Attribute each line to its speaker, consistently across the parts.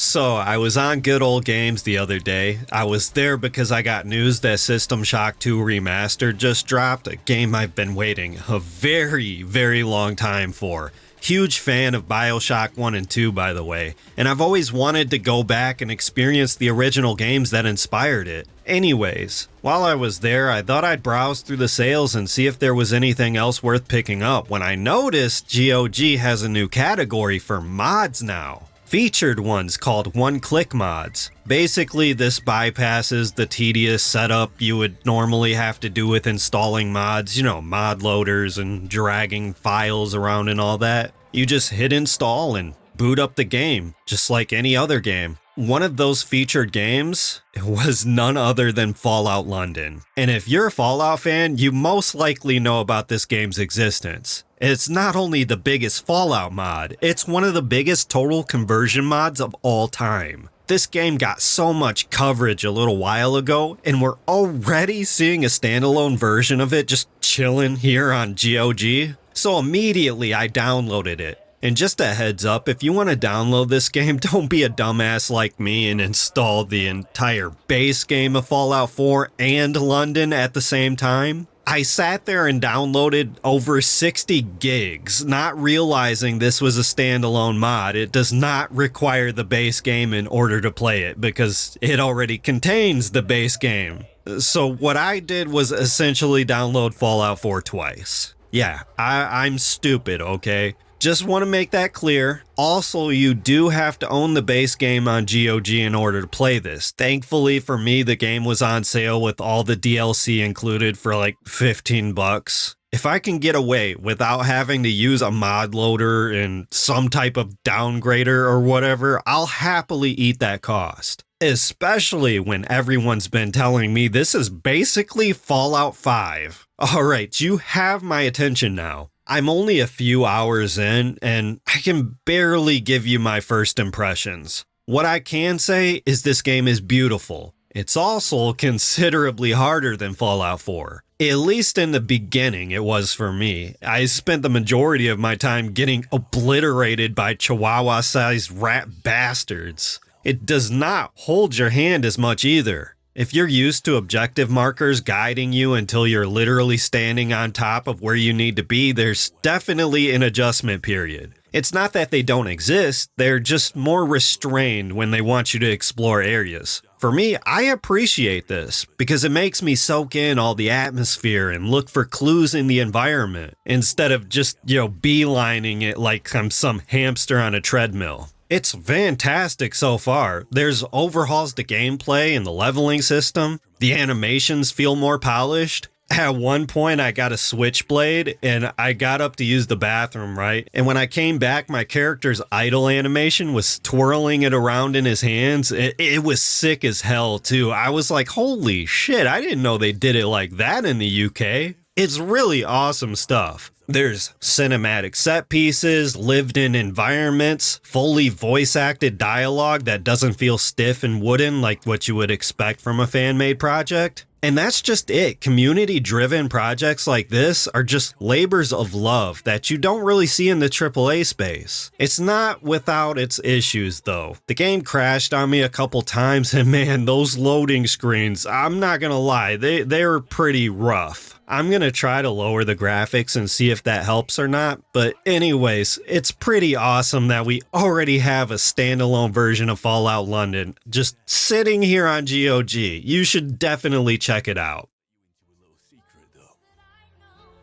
Speaker 1: So, I was on Good Old Games the other day. I was there because I got news that System Shock 2 Remastered just dropped, a game I've been waiting a very, very long time for. Huge fan of Bioshock 1 and 2, by the way, and I've always wanted to go back and experience the original games that inspired it. Anyways, while I was there, I thought I'd browse through the sales and see if there was anything else worth picking up when I noticed GOG has a new category for mods now. Featured ones called one-click mods. Basically, this bypasses the tedious setup you would normally have to do with installing mods, mod loaders and dragging files around and all that. You just hit install and boot up the game, just like any other game. One of those featured games was none other than Fallout London. And if you're a Fallout fan, you most likely know about this game's existence. It's not only the biggest Fallout mod, it's one of the biggest total conversion mods of all time. This game got so much coverage a little while ago, and we're already seeing a standalone version of it just chilling here on GOG. So immediately I downloaded it. And just a heads up, if you want to download this game, don't be a dumbass like me and install the entire base game of Fallout 4 and London at the same time. I sat there and downloaded over 60 gigs, not realizing this was a standalone mod. It does not require the base game in order to play it because it already contains the base game. So what I did was essentially download Fallout 4 twice. Yeah, I'm stupid, okay? Just want to make that clear. Also, you do have to own the base game on GOG in order to play this. Thankfully for me, the game was on sale with all the DLC included for like $15. If I can get away without having to use a mod loader and some type of downgrader or whatever, I'll happily eat that cost. Especially when everyone's been telling me this is basically Fallout 5. Alright, you have my attention now. I'm only a few hours in, and I can barely give you my first impressions. What I can say is this game is beautiful. It's also considerably harder than Fallout 4. At least in the beginning, it was for me. I spent the majority of my time getting obliterated by chihuahua-sized rat bastards. It does not hold your hand as much either. If you're used to objective markers guiding you until you're literally standing on top of where you need to be, there's definitely an adjustment period. It's not that they don't exist, they're just more restrained when they want you to explore areas. For me, I appreciate this because it makes me soak in all the atmosphere and look for clues in the environment instead of just, beelining it like I'm some hamster on a treadmill. It's fantastic so far. There's overhauls to gameplay and the leveling system. The animations feel more polished. At one point, I got a switchblade and I got up to use the bathroom, right? And when I came back, my character's idle animation was twirling it around in his hands. It was sick as hell, too. I was like, holy shit, I didn't know they did it like that in the UK. It's really awesome stuff. There's cinematic set pieces, lived-in environments, fully voice-acted dialogue that doesn't feel stiff and wooden like what you would expect from a fan-made project. And that's just it. Community-driven projects like this are just labors of love that you don't really see in the AAA space. It's not without its issues, though. The game crashed on me a couple times, and man, those loading screens, I'm not gonna lie, they're pretty rough. I'm gonna try to lower the graphics and see if that helps or not, but anyways, it's pretty awesome that we already have a standalone version of Fallout London just sitting here on GOG. You should definitely check it out.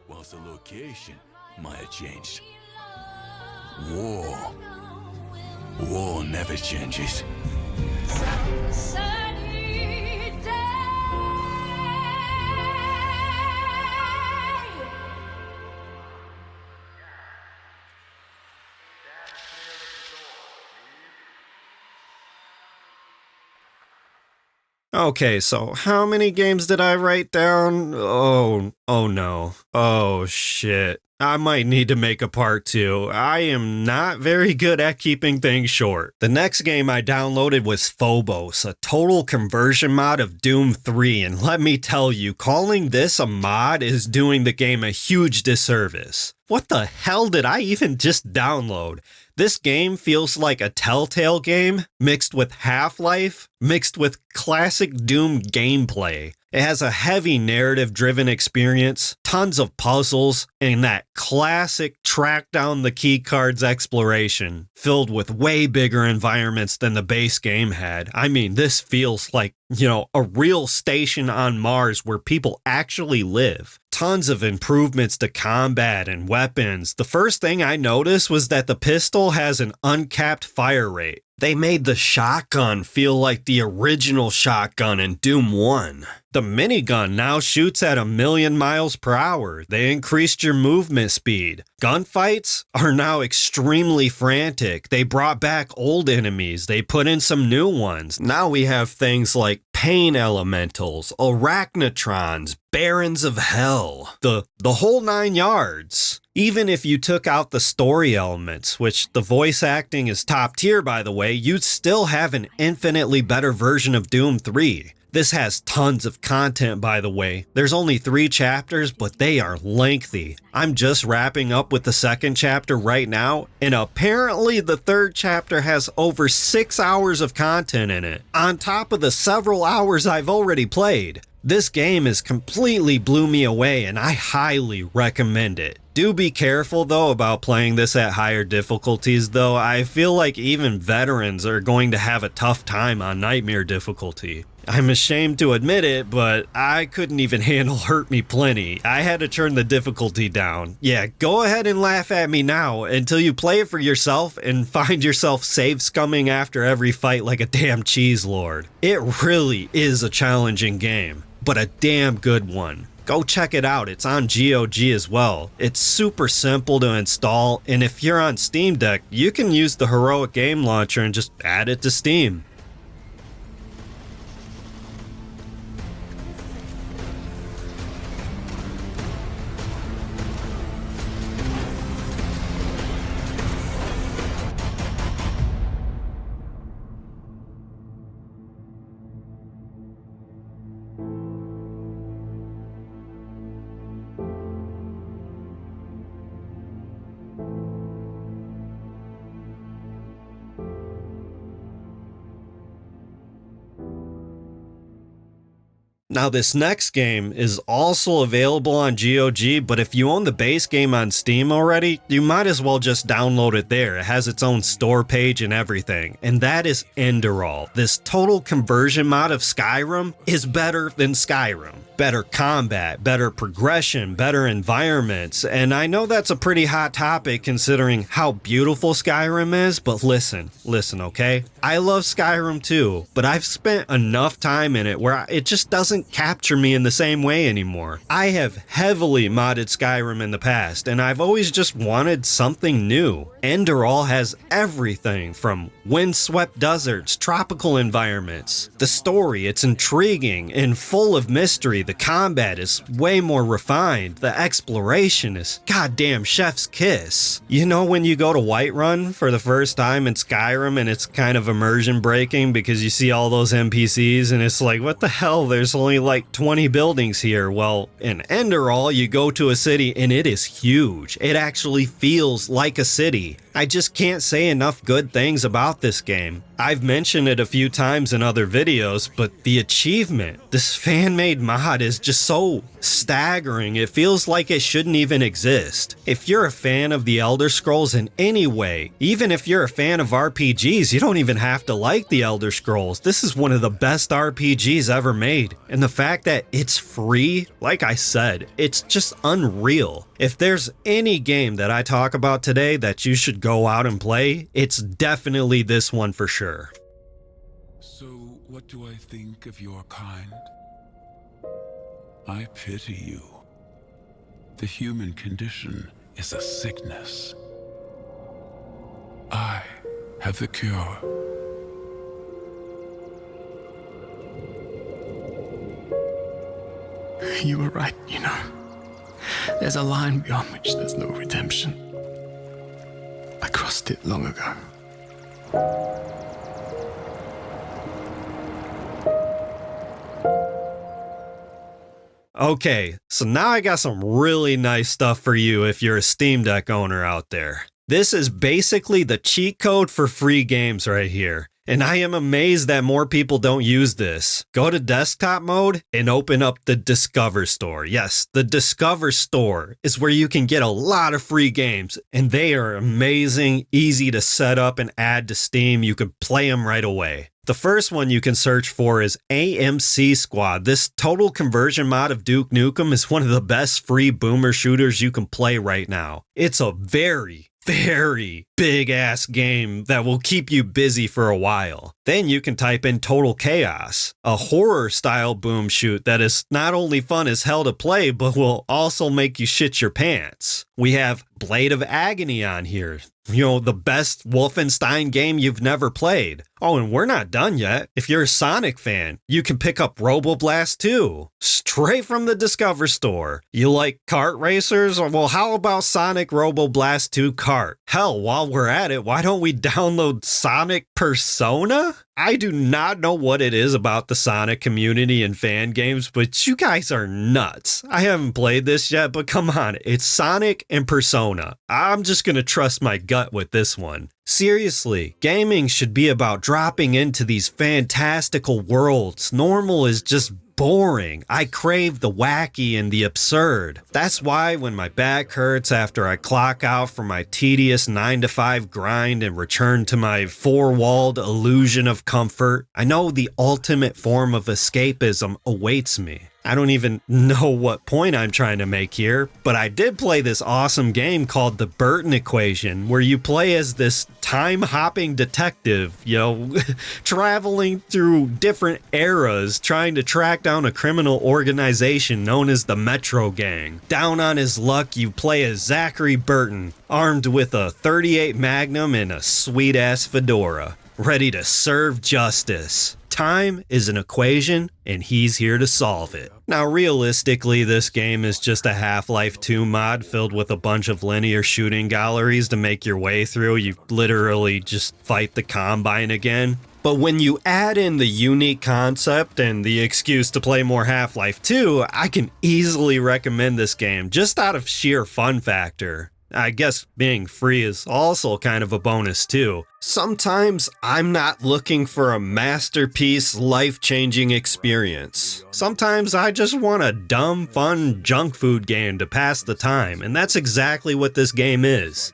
Speaker 2: Once the location might have changed. War never changes.
Speaker 1: Okay, so how many games did I write down? Oh no. Oh shit. I might need to make a part 2. I am not very good at keeping things short. The next game I downloaded was Phobos, a total conversion mod of Doom 3, and let me tell you, calling this a mod is doing the game a huge disservice. What the hell did I even just download? This game feels like a Telltale game mixed with Half-Life, mixed with classic Doom gameplay. It has a heavy narrative-driven experience, tons of puzzles, and that classic track down the key cards exploration, filled with way bigger environments than the base game had. I mean, this feels like, a real station on Mars where people actually live. Tons of improvements to combat and weapons. The first thing I noticed was that the pistol has an uncapped fire rate. They made the shotgun feel like the original shotgun in Doom 1. The minigun now shoots at 1,000,000 miles per hour. They increased your movement speed. Gunfights are now extremely frantic. They brought back old enemies. They put in some new ones. Now we have things like pain elementals, arachnotrons, barons of hell, the whole 9 yards. Even if you took out the story elements, which the voice acting is top tier by the way, you'd still have an infinitely better version of Doom 3. This has tons of content by the way. There's only 3 chapters, but they are lengthy. I'm just wrapping up with the second chapter right now, and apparently the third chapter has over 6 hours of content in it, on top of the several hours I've already played. This game has completely blew me away and I highly recommend it. Do be careful though about playing this at higher difficulties though. I feel like even veterans are going to have a tough time on Nightmare difficulty. I'm ashamed to admit it, but I couldn't even handle Hurt Me Plenty. I had to turn the difficulty down. Yeah, go ahead and laugh at me now until you play it for yourself and find yourself save scumming after every fight like a damn cheese lord. It really is a challenging game, but a damn good one. Go check it out, it's on GOG as well. It's super simple to install, and if you're on Steam Deck, you can use the Heroic Game Launcher and just add it to Steam. Now this next game is also available on GOG, but if you own the base game on Steam already, you might as well just download it there. It has its own store page and everything, and that is Enderal. This total conversion mod of Skyrim is better than Skyrim. Better combat, better progression, better environments, and I know that's a pretty hot topic considering how beautiful Skyrim is, but listen, okay? I love Skyrim too, but I've spent enough time in it where it just doesn't capture me in the same way anymore. I have heavily modded Skyrim in the past, and I've always just wanted something new. Enderal has everything from windswept deserts, tropical environments. The story, it's intriguing and full of mystery. The combat is way more refined. The exploration is goddamn chef's kiss. You know when you go to Whiterun for the first time in Skyrim and it's kind of immersion breaking because you see all those NPCs and it's like, what the hell? There's only like 20 buildings here. Well, in Enderal, you go to a city and it is huge. It actually feels like a city. I just can't say enough good things about this game. I've mentioned it a few times in other videos, but the achievement, this fan-made mod is just so staggering, it feels like it shouldn't even exist. If you're a fan of the Elder Scrolls in any way, even if you're a fan of RPGs, you don't even have to like the Elder Scrolls. This is one of the best RPGs ever made, and the fact that it's free, like I said, it's just unreal. If there's any game that I talk about today that you should go out and play, it's definitely this one for sure.
Speaker 2: So, what do I think of your kind? I pity you. The human condition is a sickness. I have the cure.
Speaker 3: You were right, you know. There's a line beyond which there's no redemption. I crossed it long ago.
Speaker 1: Okay, so now I got some really nice stuff for you if you're a Steam Deck owner out there. This is basically the cheat code for free games right here. And I am amazed that more people don't use this. Go to desktop mode and open up the Discover Store. Yes, the Discover Store is where you can get a lot of free games, and they are amazing, easy to set up and add to Steam. You can play them right away. The first one you can search for is AMC Squad. This total conversion mod of Duke Nukem is one of the best free boomer shooters you can play right now. It's a very big ass game that will keep you busy for a while. Then you can type in Total Chaos, a horror style boom shoot that is not only fun as hell to play, but will also make you shit your pants. We have Blade of Agony on here. You know, the best Wolfenstein game you've never played. Oh, and we're not done yet. If you're a Sonic fan, you can pick up Roboblast 2, straight from the Discover Store. You like kart racers? Well, how about Sonic Roboblast 2 Kart? Hell, while we're at it, why don't we download Sonic Persona? I do not know what it is about the Sonic community and fan games, but you guys are nuts. I haven't played this yet, but come on, it's Sonic and Persona. I'm just gonna trust my gut with this one. Seriously, gaming should be about dropping into these fantastical worlds. Normal is just boring. I crave the wacky and the absurd. That's why when my back hurts after I clock out from my tedious 9-to-5 grind and return to my four-walled illusion of comfort, I know the ultimate form of escapism awaits me. I don't even know what point I'm trying to make here, but I did play this awesome game called the Burton Equation, where you play as this time-hopping detective, traveling through different eras, trying to track down a criminal organization known as the Metro Gang. Down on his luck, you play as Zachary Burton, armed with a .38 Magnum and a sweet-ass fedora, ready to serve justice. Time is an equation, and he's here to solve it. Now, realistically, this game is just a Half-Life 2 mod filled with a bunch of linear shooting galleries to make your way through. You literally just fight the Combine again. But when you add in the unique concept and the excuse to play more Half-Life 2, I can easily recommend this game just out of sheer fun factor. I guess being free is also kind of a bonus too. Sometimes I'm not looking for a masterpiece, life-changing experience. Sometimes I just want a dumb, fun junk food game to pass the time, and that's exactly what this game is.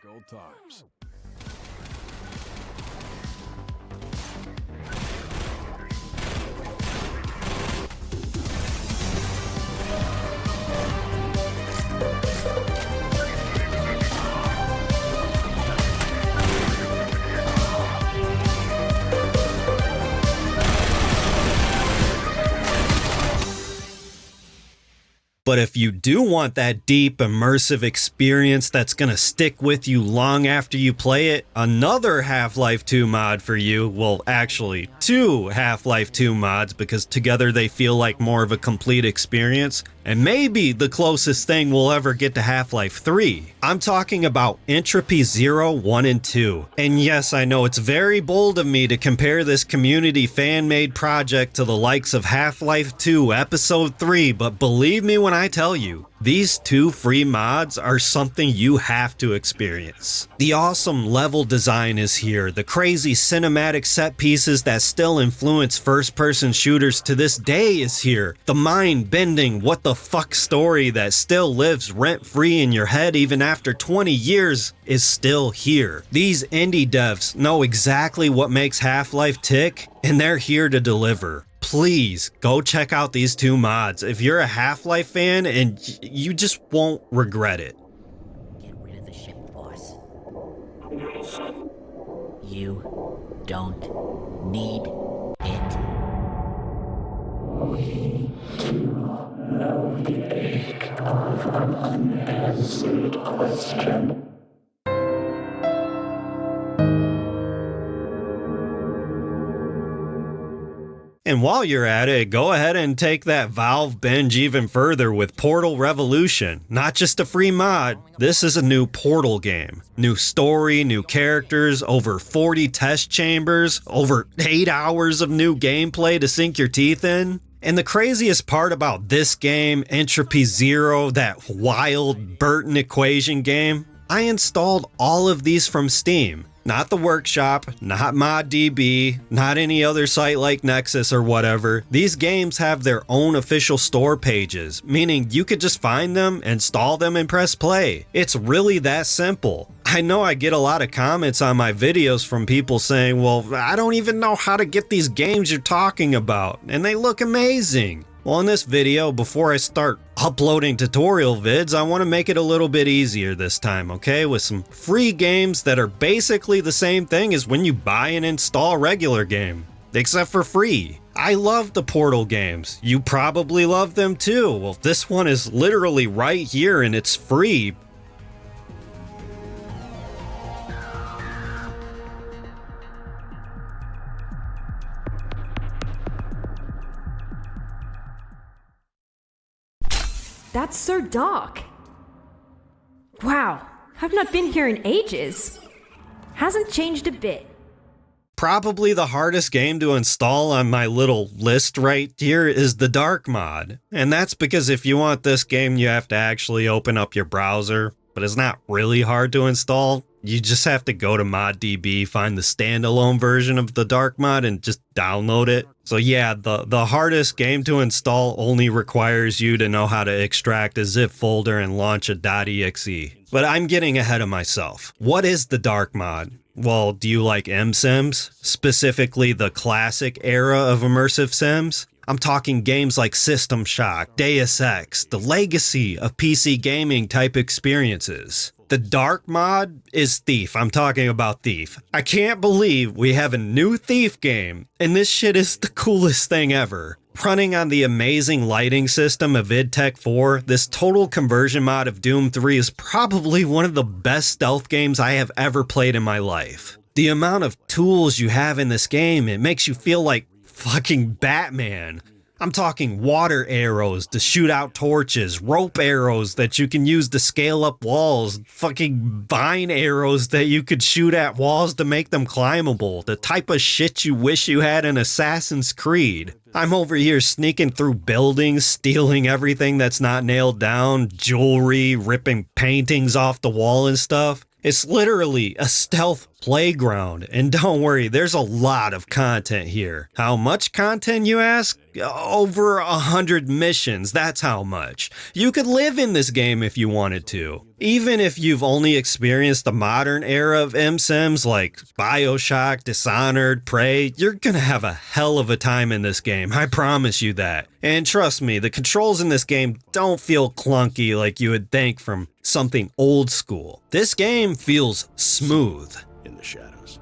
Speaker 1: But if you do want that deep, immersive experience that's gonna stick with you long after you play it, another Half-Life 2 mod for you, well, actually, two Half-Life 2 mods, because together they feel like more of a complete experience, and maybe the closest thing we'll ever get to Half-Life 3. I'm talking about Entropy Zero 1 and 2. And yes, I know it's very bold of me to compare this community fan-made project to the likes of Half-Life 2 Episode 3, but believe me when I tell you, these two free mods are something you have to experience. The awesome level design is here, the crazy cinematic set pieces that still influence first-person shooters to this day is here, the mind-bending what the fuck story that still lives rent-free in your head even after 20 years is still here. These indie devs know exactly what makes Half-Life tick, and they're here to deliver. Please go check out these two mods if you're a Half-Life fan, and you just won't regret it.
Speaker 4: Get rid of the ship, boss. You don't need it.
Speaker 5: We do know the ache of an unanswered question.
Speaker 1: And while you're at it, go ahead and take that Valve binge even further with Portal Revolution. Not just a free mod, this is a new Portal game. New story, new characters, over 40 test chambers, over 8 hours of new gameplay to sink your teeth in. And the craziest part about this game, Entropy Zero, that wild Burton Equation game, I installed all of these from Steam. Not the workshop, not ModDB, not any other site like Nexus or whatever. These games have their own official store pages, meaning you could just find them, install them, and press play. It's really that simple. I know I get a lot of comments on my videos from people saying, well, I don't even know how to get these games you're talking about, and they look amazing. Well, in this video, before I start uploading tutorial vids, I want to make it a little bit easier this time, okay? With some free games that are basically the same thing as when you buy and install a regular game, except for free. I love the Portal games. You probably love them too. Well, this one is literally right here and it's free.
Speaker 6: That's Sir Doc. Wow, I've not been here in ages. Hasn't changed a bit.
Speaker 1: Probably the hardest game to install on my little list right here is the Dark mod. And that's because if you want this game, you have to actually open up your browser, but it's not really hard to install. You just have to go to ModDB, find the standalone version of the Dark mod, and just download it. So yeah, the hardest game to install only requires you to know how to extract a zip folder and launch a .exe. But I'm getting ahead of myself. What is the Dark mod? Well, do you like MSims? Specifically the classic era of immersive sims? I'm talking games like System Shock, Deus Ex, the legacy of PC gaming type experiences. The Dark mod is Thief. I'm talking about Thief. I can't believe we have a new Thief game, and this shit is the coolest thing ever. Running on the amazing lighting system of VidTech 4, this total conversion mod of Doom 3 is probably one of the best stealth games I have ever played in my life. The amount of tools you have in this game, it makes you feel like fucking Batman. I'm talking water arrows to shoot out torches, rope arrows that you can use to scale up walls, fucking vine arrows that you could shoot at walls to make them climbable, the type of shit you wish you had in Assassin's Creed. I'm over here sneaking through buildings, stealing everything that's not nailed down, jewelry, ripping paintings off the wall and stuff. It's literally a stealth playground, and don't worry, there's a lot of content here. How much content, you ask? Over 100 missions, that's how much. You could live in this game if you wanted to. Even if you've only experienced the modern era of MSims like Bioshock, Dishonored, Prey, you're gonna have a hell of a time in this game, I promise you that. And trust me, the controls in this game don't feel clunky like you would think from something old school. This game feels smooth.
Speaker 7: In the shadows.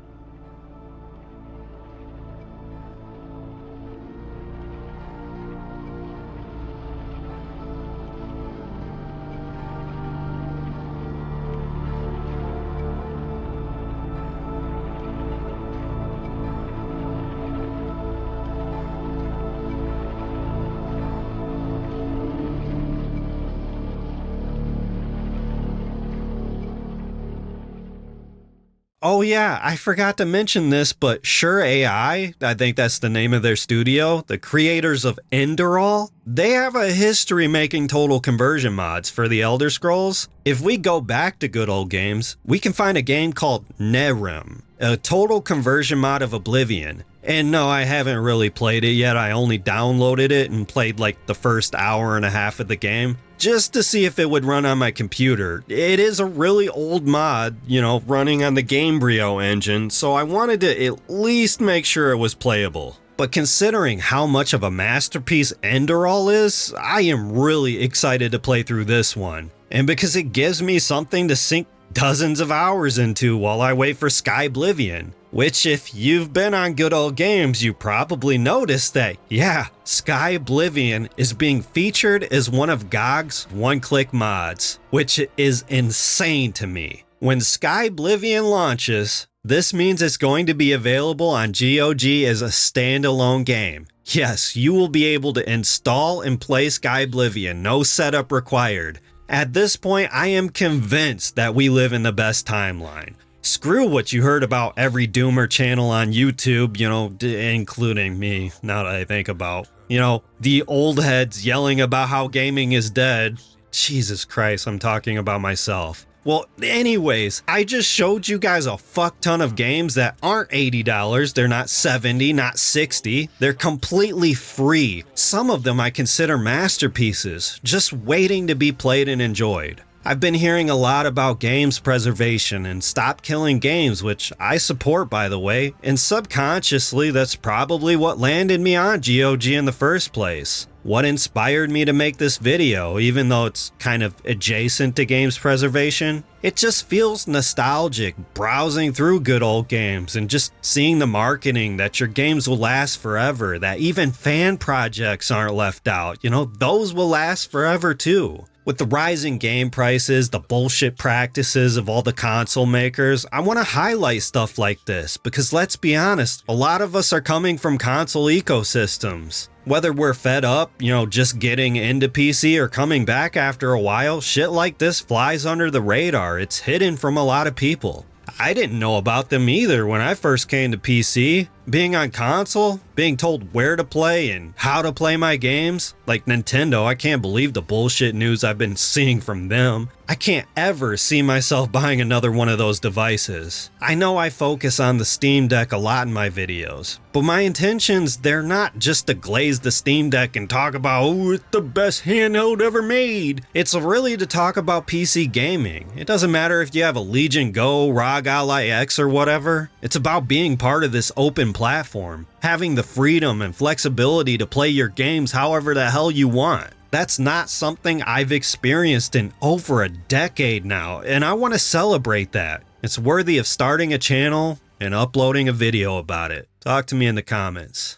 Speaker 1: Oh yeah, I forgot to mention this, but Sure AI, I think that's the name of their studio, the creators of Enderal, they have a history making total conversion mods for the Elder Scrolls. If we go back to good old games, we can find a game called Nehrim, a total conversion mod of Oblivion. And no, I haven't really played it yet, I only downloaded it and played like the first hour and a half of the game, just to see if it would run on my computer. It is a really old mod, you know, running on the Gamebryo engine, so I wanted to at least make sure it was playable. But considering how much of a masterpiece Enderal is, I am really excited to play through this one. And because it gives me something to sink dozens of hours into while I wait for Skyblivion. Which, if you've been on Good Old Games, you probably noticed that, yeah, Skyblivion is being featured as one of GOG's one-click mods, which is insane to me. When Skyblivion launches, this means it's going to be available on GOG as a standalone game. Yes, you will be able to install and play Skyblivion, no setup required. At this point, I am convinced that we live in the best timeline. Screw what you heard about every Doomer channel on YouTube, you know, including me, now that I think about. You know, the old heads yelling about how gaming is dead. Jesus Christ, I'm talking about myself. Well, anyways, I just showed you guys a fuck ton of games that aren't $80. They're not $70, not $60. They're completely free. Some of them I consider masterpieces, just waiting to be played and enjoyed. I've been hearing a lot about games preservation and stop killing games, which I support, by the way, and subconsciously that's probably what landed me on GOG in the first place. What inspired me to make this video, even though it's kind of adjacent to games preservation? It just feels nostalgic browsing through good old games and just seeing the marketing that your games will last forever, that even fan projects aren't left out. You know, those will last forever too. With the rising game prices, the bullshit practices of all the console makers, I want to highlight stuff like this because let's be honest, a lot of us are coming from console ecosystems. Whether we're fed up, just getting into PC or coming back after a while, shit like this flies under the radar. It's hidden from a lot of people. I didn't know about them either when I first came to PC. Being on console, being told where to play and how to play my games, like Nintendo, I can't believe the bullshit news I've been seeing from them. I can't ever see myself buying another one of those devices. I know I focus on the Steam Deck a lot in my videos, but my intentions, they're not just to glaze the Steam Deck and talk about, oh, it's the best handheld ever made. It's really to talk about PC gaming. It doesn't matter if you have a Legion Go, ROG Ally X, or whatever. It's about being part of this open platform, having the freedom and flexibility to play your games however the hell you want. That's not something I've experienced in over a decade now, and I want to celebrate that. It's worthy of starting a channel and uploading a video about it. Talk to me in the comments.